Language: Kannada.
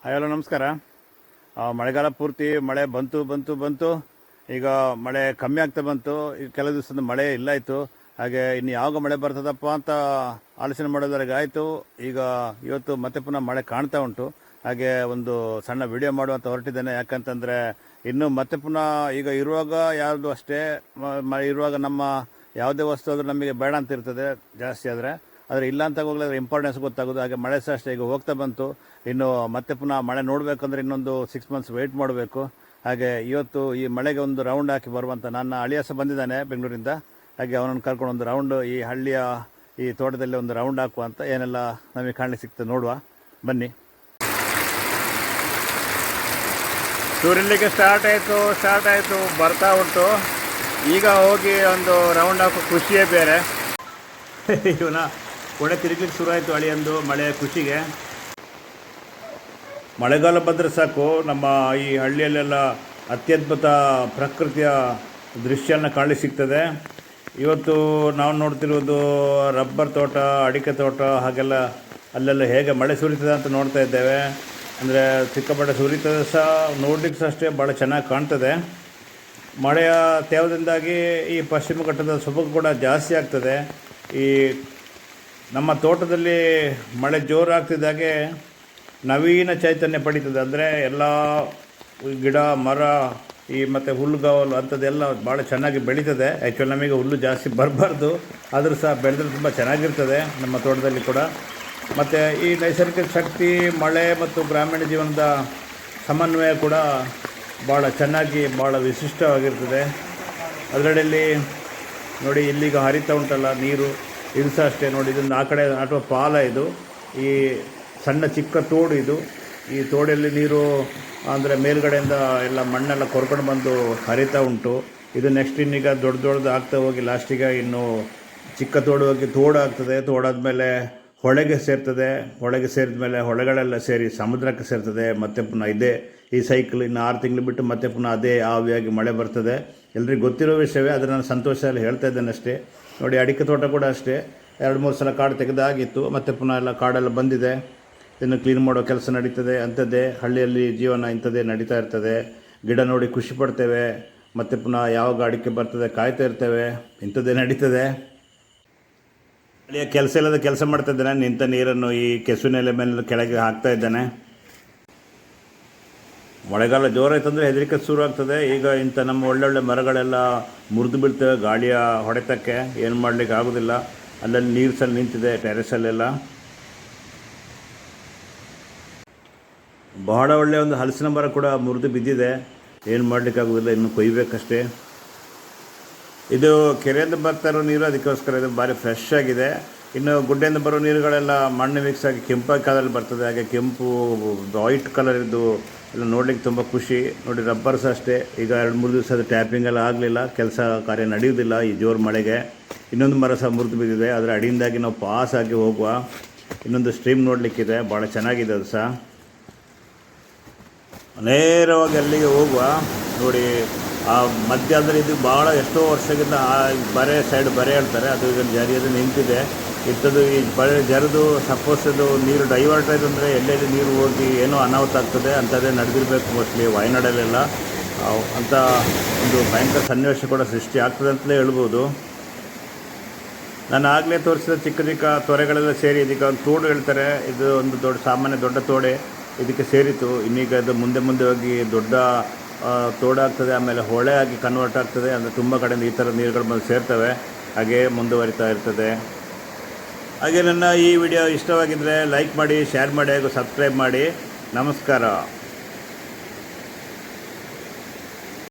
ಹಲೋ ನಮಸ್ಕಾರ. ಮಳೆಗಾಲ ಪೂರ್ತಿ ಮಳೆ ಬಂತು. ಈಗ ಮಳೆ ಕಮ್ಮಿ ಆಗ್ತಾ ಬಂತು. ಈಗ ಕೆಲವು ದಿವಸದ ಮಳೆ ಇಲ್ಲ ಇತ್ತು. ಹಾಗೆ ಇನ್ನು ಯಾವಾಗ ಮಳೆ ಬರ್ತದಪ್ಪ ಅಂತ ಆಲೋಚನೆ ಮಾಡೋದ್ರಾಗ ಆಯಿತು. ಈಗ ಇವತ್ತು ಮತ್ತೆ ಪುನಃ ಮಳೆ ಕಾಣ್ತಾ ಉಂಟು. ಹಾಗೆ ಒಂದು ಸಣ್ಣ ವಿಡಿಯೋ ಮಾಡುವಂತ ಹೊರಟಿದ್ದೇನೆ. ಯಾಕಂತಂದರೆ ಇನ್ನು ಮತ್ತೆ ಪುನಃ ಈಗ ಇರುವಾಗ ಯಾವುದು ಅಷ್ಟೇ ಇರುವಾಗ ನಮ್ಮ ಯಾವುದೇ ವಸ್ತು ಆದರೂ ನಮಗೆ ಬೇಡ ಅಂತ ಇರ್ತದೆ ಜಾಸ್ತಿ ಆದರೆ ಇಲ್ಲ ಅಂತ ಹೋಗ್ಲಿದ್ರೆ ಇಂಪಾರ್ಟೆನ್ಸ್ ಗೊತ್ತಾಗೋದು. ಹಾಗೆ ಮಳೆ ಸಹ ಅಷ್ಟೇ ಈಗ ಹೋಗ್ತಾ ಬಂತು. ಇನ್ನು ಮತ್ತೆ ಪುನಃ ಮಳೆ ನೋಡಬೇಕಂದ್ರೆ ಇನ್ನೊಂದು 6 months ವೆಯ್ಟ್ ಮಾಡಬೇಕು. ಹಾಗೆ ಇವತ್ತು ಈ ಮಳೆಗೆ ಒಂದು ರೌಂಡ್ ಹಾಕಿ ಬರುವಂಥ ನನ್ನ ಅಳಿಯ ಸಹ ಬಂದಿದ್ದಾನೆ ಬೆಂಗಳೂರಿಂದ. ಹಾಗೆ ಅವನನ್ನು ಕರ್ಕೊಂಡು ಒಂದು ರೌಂಡ್ ಈ ಹಳ್ಳಿಯ ಈ ತೋಟದಲ್ಲಿ ಒಂದು ರೌಂಡ್ ಹಾಕುವಂತ ಏನೆಲ್ಲ ನಮಗೆ ಕಾಣಲಿಕ್ಕೆ ಸಿಗ್ತದೆ ನೋಡುವ ಬನ್ನಿ. ಸೂರ್ಯಲಿಕ್ಕೆ ಸ್ಟಾರ್ಟ್ ಆಯಿತು ಬರ್ತಾ ಉಂಟು. ಈಗ ಹೋಗಿ ಒಂದು ರೌಂಡ್ ಹಾಕೋ ಖುಷಿಯೇ ಬೇರೆ. ಇವನ ಒಡೆ ತಿರುಗ್ಲಿಕ್ಕೆ ಶುರು ಆಯಿತು ಅಳಿಯಂದು ಮಳೆಯ ಖುಷಿಗೆ. ಮಳೆಗಾಲ ಬಂದರೆ ಸಾಕು ನಮ್ಮ ಈ ಹಳ್ಳಿಯಲ್ಲೆಲ್ಲ ಅತ್ಯದ್ಭುತ ಪ್ರಕೃತಿಯ ದೃಶ್ಯನ ಕಾಣಲಿಕ್ಕೆ ಸಿಗ್ತದೆ. ಇವತ್ತು ನಾವು ನೋಡ್ತಿರುವುದು ರಬ್ಬರ್ ತೋಟ, ಅಡಿಕೆ ತೋಟ, ಹಾಗೆಲ್ಲ ಅಲ್ಲೆಲ್ಲ ಹೇಗೆ ಮಳೆ ಸುರಿತದೆ ಅಂತ ನೋಡ್ತಾ ಇದ್ದೇವೆ. ಅಂದರೆ ಸಿಕ್ಕಾಪಟ್ಟೆ ಸುರಿತದೆ ಸಹ, ನೋಡ್ಲಿಕ್ಕೆ ಸಹ ಅಷ್ಟೇ ಭಾಳ ಚೆನ್ನಾಗಿ ಕಾಣ್ತದೆ. ಮಳೆಯ ತೇವದಿಂದಾಗಿ ಈ ಪಶ್ಚಿಮ ಘಟ್ಟದ ಸೊಬಗು ಕೂಡ ಜಾಸ್ತಿ ಆಗ್ತದೆ. ಈ ನಮ್ಮ ತೋಟದಲ್ಲಿ ಮಳೆ ಜೋರಾಗ್ತಿದ್ದಾಗೆ ನವೀನ ಚೈತನ್ಯ ಪಡೀತದೆ. ಅಂದರೆ ಎಲ್ಲ ಗಿಡ ಮರ ಈ ಮತ್ತು ಹುಲ್ಲುಗಾವಲು ಅಂಥದ್ದೆಲ್ಲ ಭಾಳ ಚೆನ್ನಾಗಿ ಬೆಳೀತದೆ. ಆ್ಯಕ್ಚುಲಿ ನಮಗೆ ಹುಲ್ಲು ಜಾಸ್ತಿ ಬರಬಾರ್ದು, ಆದರೂ ಸಹ ಬೆಳೆದ್ರೆ ತುಂಬ ಚೆನ್ನಾಗಿರ್ತದೆ ನಮ್ಮ ತೋಟದಲ್ಲಿ ಕೂಡ. ಮತ್ತು ಈ ನೈಸರ್ಗಿಕ ಶಕ್ತಿ, ಮಳೆ ಮತ್ತು ಗ್ರಾಮೀಣ ಜೀವನದ ಸಮನ್ವಯ ಕೂಡ ಭಾಳ ಚೆನ್ನಾಗಿ ಭಾಳ ವಿಶಿಷ್ಟವಾಗಿರ್ತದೆ. ಅದರಲ್ಲಿ ನೋಡಿ ಇಲ್ಲಿಗ ಹರಿತಾ ಉಂಟಲ್ಲ ನೀರು, ಇದು ಸಹ ಅಷ್ಟೇ ನೋಡಿ. ಇದೊಂದು ಆ ಕಡೆ ಆಟೋ ಪಾಲ, ಇದು ಈ ಸಣ್ಣ ಚಿಕ್ಕ ತೋಡು. ಇದು ಈ ತೋಡಲ್ಲಿ ನೀರು ಅಂದರೆ ಮೇಲ್ಗಡೆಯಿಂದ ಎಲ್ಲ ಮಣ್ಣೆಲ್ಲ ಕೊರ್ಕೊಂಡು ಬಂದು ಹರಿತಾ ಉಂಟು. ಇದು ನೆಕ್ಸ್ಟ್ ಇನ್ನೀಗ ದೊಡ್ಡದು ಆಗ್ತಾ ಹೋಗಿ ಲಾಸ್ಟಿಗೆ ಇನ್ನು ಚಿಕ್ಕ ತೋಡು ಹೋಗಿ ತೋಡು ಆಗ್ತದೆ. ತೋಡಾದ್ಮೇಲೆ ಹೊಳೆಗೆ ಸೇರ್ತದೆ. ಹೊಳೆಗೆ ಸೇರಿದ ಮೇಲೆ ಹೊಳೆಗಳೆಲ್ಲ ಸೇರಿ ಸಮುದ್ರಕ್ಕೆ ಸೇರ್ತದೆ. ಮತ್ತೆ ಪುನಃ ಇದೇ ಈ ಸೈಕಲ್ ಇನ್ನು 6 ತಿಂಗಳು ಬಿಟ್ಟು ಮತ್ತೆ ಪುನಃ ಅದೇ ಆವಿಯಾಗಿ ಮಳೆ ಬರ್ತದೆ. ಎಲ್ರಿಗೂ ಗೊತ್ತಿರೋ ವಿಷಯವೇ, ಆದರೆ ನಾನು ಸಂತೋಷದಲ್ಲಿ ಹೇಳ್ತಾ ಇದ್ದೇನೆ ಅಷ್ಟೇ. ನೋಡಿ ಅಡಿಕೆ ತೋಟ ಕೂಡ ಅಷ್ಟೇ 2-3 ಸಲ ಕಾಡು ತೆಗೆದಾಗಿತ್ತು. ಮತ್ತು ಪುನಃ ಎಲ್ಲ ಕಾಡೆಲ್ಲ ಬಂದಿದೆ. ಇದನ್ನು ಕ್ಲೀನ್ ಮಾಡೋ ಕೆಲಸ ನಡೀತದೆ. ಅಂಥದ್ದೇ ಹಳ್ಳಿಯಲ್ಲಿ ಜೀವನ ಇಂಥದ್ದೇ ನಡೀತಾ ಇರ್ತದೆ. ಗಿಡ ನೋಡಿ ಖುಷಿ ಪಡ್ತೇವೆ. ಮತ್ತು ಪುನಃ ಯಾವಾಗ ಅಡಿಕೆ ಬರ್ತದೆ ಕಾಯ್ತಾ ಇರ್ತೇವೆ. ಇಂಥದ್ದೇ ನಡೀತದೆ. ಹಳ್ಳಿಯ ಕೆಲಸ ಇಲ್ಲದ ಕೆಲಸ ಮಾಡ್ತಾ ಇದ್ದಾನೆ. ನಿಂತ ನೀರನ್ನು ಈ ಕೆಸುವಿನ ಎಲೆ ಮೇಲೆ ಕೆಳಗೆ ಹಾಕ್ತಾ ಇದ್ದಾನೆ. ಮಳೆಗಾಲ ಜೋರಾಯ್ತಂದರೆ ಹೆದರಿಕೆ ಶುರು ಆಗ್ತದೆ. ಈಗ ಇಂಥ ನಮ್ಮ ಒಳ್ಳೊಳ್ಳೆ ಮರಗಳೆಲ್ಲ ಮುರಿದು ಬೀಳ್ತವೆ ಗಾಳಿಯ ಹೊಡೆತಕ್ಕೆ. ಏನು ಮಾಡಲಿಕ್ಕೆ ಆಗೋದಿಲ್ಲ. ಅಲ್ಲಲ್ಲಿ ನೀರು ಸಲ ನಿಂತಿದೆ ಟೆರೆಸಲ್ಲೆಲ್ಲ. ಬಹಳ ಒಳ್ಳೆಯ ಒಂದು ಹಲಸಿನ ಮರ ಕೂಡ ಮುರಿದು ಬಿದ್ದಿದೆ. ಏನು ಮಾಡಲಿಕ್ಕಾಗೋದಿಲ್ಲ, ಇನ್ನು ಕೊಯ್ಯಬೇಕಷ್ಟೇ. ಇದು ಕೆರೆಯಿಂದ ಬರ್ತಾ ಇರೋ ನೀರು, ಅದಕ್ಕೋಸ್ಕರ ಇದು ಭಾರಿ ಫ್ರೆಶ್ ಆಗಿದೆ. ಇನ್ನು ಗುಡ್ಡೆಯಿಂದ ಬರೋ ನೀರುಗಳೆಲ್ಲ ಮಣ್ಣು ಮಿಕ್ಸ್ ಆಗಿ ಕೆಂಪಾಗಿ ಕಾಲಲ್ಲಿ ಬರ್ತದೆ. ಹಾಗೆ ಕೆಂಪು ವೈಟ್ ಕಲರ್ ಇದ್ದು ಎಲ್ಲ ನೋಡ್ಲಿಕ್ಕೆ ತುಂಬ ಖುಷಿ. ನೋಡಿ ರಬ್ಬರ್ ಸಹ ಅಷ್ಟೇ. ಈಗ 2-3 ದಿವಸ ಅದು ಟ್ಯಾಪಿಂಗ್ ಎಲ್ಲ ಆಗಲಿಲ್ಲ, ಕೆಲಸ ಕಾರ್ಯ ನಡೆಯುವುದಿಲ್ಲ ಈ ಜೋರು ಮಳೆಗೆ. ಇನ್ನೊಂದು ಮರ ಸಹ ಮುರಿದು ಬಿದ್ದಿದೆ. ಅದರ ಅಡಿಯಿಂದಾಗಿ ನಾವು ಪಾಸ್ ಆಗಿ ಹೋಗುವ ಇನ್ನೊಂದು ಸ್ಟ್ರೀಮ್ ನೋಡಲಿಕ್ಕಿದೆ, ಭಾಳ ಚೆನ್ನಾಗಿದೆ ಅದು ಸಹ. ನೇರವಾಗಿ ಅಲ್ಲಿಗೆ ಹೋಗುವ. ನೋಡಿ ಆ ಮಧ್ಯ ಅಂದರೆ ಇದು ಭಾಳ ಎಷ್ಟೋ ವರ್ಷದಿಂದ ಆ ಬರೆ ಸೈಡ್ ಬರೆ ಹೇಳ್ತಾರೆ, ಅದು ಈಗ ಜರಿಯದು ನಿಂತಿದೆ. ಇಂಥದ್ದು ಈ ಬರೆ ಜರಿದು ಸಪೋಸ್ ಇದು ನೀರು ಡೈವರ್ಟ್ ಆಯಿತು ಅಂದರೆ ಎಲ್ಲೆಲ್ಲಿ ನೀರು ಹೋಗಿ ಏನೋ ಅನಾಹುತ ಆಗ್ತದೆ. ಅಂಥದ್ದೇ ನಡೆದಿರಬೇಕು ಮೋಸ್ಟ್ಲಿ ವಾಯನಾಡಲ್ಲೆಲ್ಲ. ಅಂಥ ಒಂದು ಭಯಂಕರ ಸನ್ನಿವೇಶ ಕೂಡ ಸೃಷ್ಟಿ ಆಗ್ತದೆ ಅಂತಲೇ ಹೇಳ್ಬೋದು. ನಾನು ಆಗಲೇ ತೋರಿಸಿದ ಚಿಕ್ಕ ತೊರೆಗಳೆಲ್ಲ ಸೇರಿ ಇದೀಗ ಒಂದು ತೋಡು ಹೇಳ್ತಾರೆ. ಇದು ಒಂದು ದೊಡ್ಡ ತೋಡೆ ಇದಕ್ಕೆ ಸೇರಿತು. ಇನ್ನೀಗ ಅದು ಮುಂದೆ ಹೋಗಿ ದೊಡ್ಡ ತೋಡಾಗ್ತದೆ. ಆಮೇಲೆ ಹೊಳೆ ಆಗಿ ಕನ್ವರ್ಟ್ ಆಗ್ತದೆ. ಅಂದರೆ ತುಂಬ ಕಡೆಯಿಂದ ಈ ಥರ ನೀರುಗಳು ಬಂದು ಸೇರ್ತವೆ. ಹಾಗೆ ಮುಂದುವರಿತಾ ಇರ್ತದೆ. ಹಾಗೆ ನನ್ನ ಈ ವಿಡಿಯೋ ಇಷ್ಟವಾಗಿದ್ದರೆ ಲೈಕ್ ಮಾಡಿ, ಶೇರ್ ಮಾಡಿ ಹಾಗೂ ಸಬ್ಸ್ಕ್ರೈಬ್ ಮಾಡಿ. ನಮಸ್ಕಾರ.